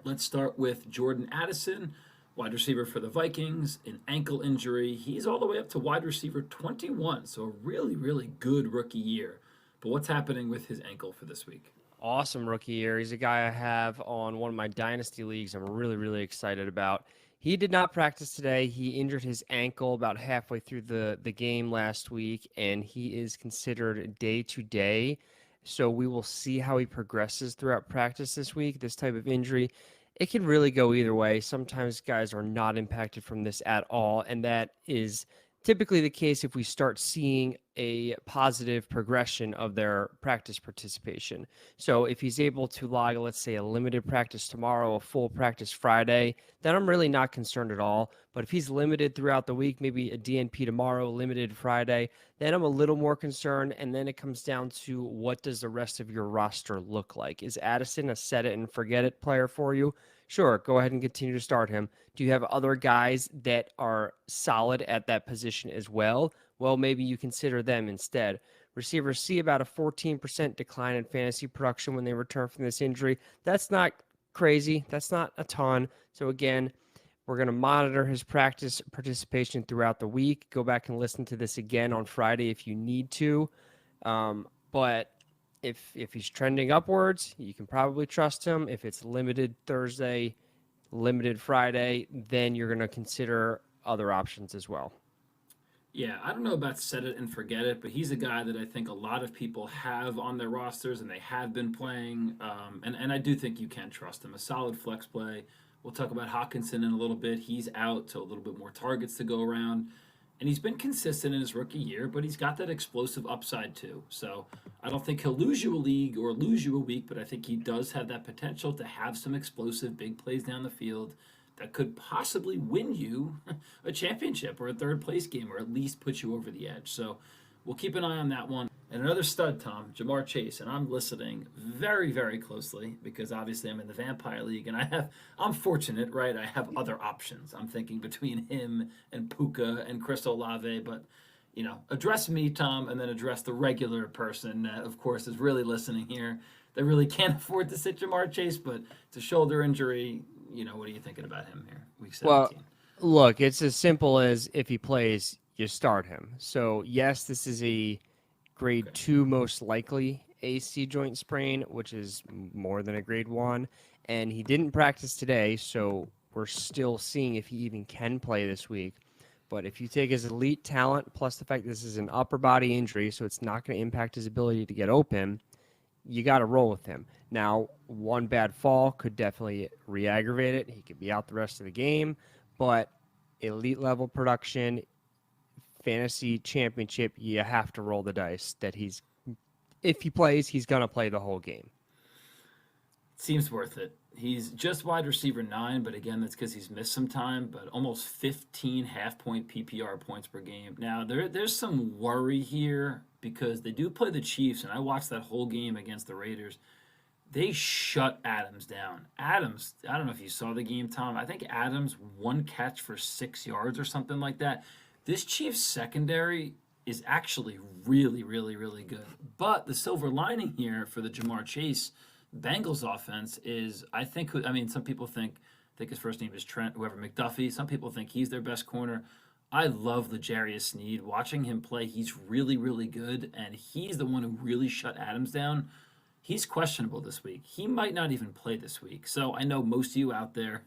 Let's start with Jordan Addison, wide receiver for the Vikings, an ankle injury. He's all the way up to wide receiver 21, so a really, really good rookie year. But what's happening with his ankle for this week? Awesome rookie year. He's a guy I have on one of my dynasty leagues. I'm really, really excited about. He did not practice today. He injured his ankle about halfway through the game last week, and he is considered day to day. So we will see how he progresses throughout practice this week. This type of injury, it can really go either way. Sometimes guys are not impacted from this at all, and that is typically the case if we start seeing a positive progression of their practice participation. So if he's able to log, let's say, a limited practice tomorrow, a full practice Friday, then I'm really not concerned at all. But if he's limited throughout the week, maybe a DNP tomorrow, limited Friday, then I'm a little more concerned. And then it comes down to what does the rest of your roster look like? Is Addison a set it and forget it player for you? Sure, go ahead and continue to start him. Do you have other guys that are solid at that position as well? Well, maybe you consider them instead. Receivers see about a 14% decline in fantasy production when they return from this injury. That's not crazy. That's not a ton. So again, we're going to monitor his practice participation throughout the week. Go back and listen to this again on Friday if you need to. But if he's trending upwards, you can probably trust him. If it's limited Thursday, limited Friday, then you're going to consider other options as well. Yeah, I don't know about set it and forget it, but he's a guy that I think a lot of people have on their rosters and they have been playing. And I do think you can trust him. A solid flex play. We'll talk about Hawkinson in a little bit. He's out, so a little bit more targets to go around. And he's been consistent in his rookie year, but he's got that explosive upside too. So I don't think he'll lose you a league or lose you a week, but I think he does have that potential to have some explosive big plays down the field that could possibly win you a championship or a third place game or at least put you over the edge. So we'll keep an eye on that one. And another stud, Tom, Jamar Chase, and I'm listening very, very closely because obviously I'm in the Vampire League and I'm fortunate, right? I have other options. I'm thinking between him and Puka and Chris Olave, but address me, Tom, and then address the regular person that, of course, is really listening here. They really can't afford to sit Jamar Chase, but it's a shoulder injury. What are you thinking about him here, week Well, 17? look, it's as simple as if he plays, you start him. So, yes, this is a grade Okay. 2 most likely AC joint sprain, which is more than a grade 1. And he didn't practice today, so we're still seeing if he even can play this week. But if you take his elite talent, plus the fact this is an upper body injury, so it's not going to impact his ability to get open, you got to roll with him. Now, one bad fall could definitely re-aggravate it. He could be out the rest of the game, but elite level production, fantasy championship, you have to roll the dice that if he plays, he's going to play the whole game. Seems worth it. He's just wide receiver 9, but again, that's because he's missed some time, but almost 15 half-point PPR points per game. Now, there's some worry here because they do play the Chiefs, and I watched that whole game against the Raiders. They shut Adams down. Adams, I don't know if you saw the game, Tom. I think Adams, one catch for 6 yards or something like that. This Chiefs secondary is actually really, really, really good. But the silver lining here for the Jamar Chase Bengals offense is, some people think his first name is Trent, whoever McDuffie. Some people think he's their best corner. I love L'Jarius Sneed. Watching him play, he's really, really good, and he's the one who really shut Adams down. He's questionable this week. He might not even play this week. So I know most of you out there,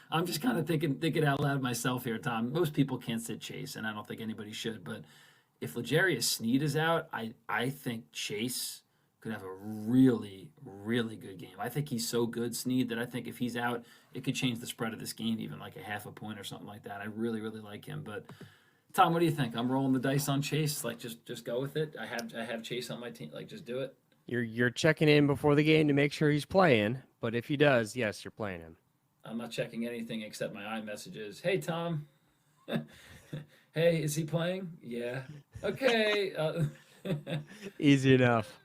I'm just kind of thinking out loud myself here, Tom. Most people can't sit Chase, and I don't think anybody should. But if L'Jarius Sneed is out, I think Chase could have a really, really good game. I think he's so good, Sneed, that I think if he's out, it could change the spread of this game, even like a half a point or something like that. I really, really like him. But Tom, what do you think? I'm rolling the dice on Chase. Like, just go with it. I have Chase on my team. Like, just do it. You're checking in before the game to make sure he's playing, but if he does, yes, you're playing him. I'm not checking anything except my iMessages. Hey, Tom. Hey, is he playing? Yeah. Okay. Easy enough.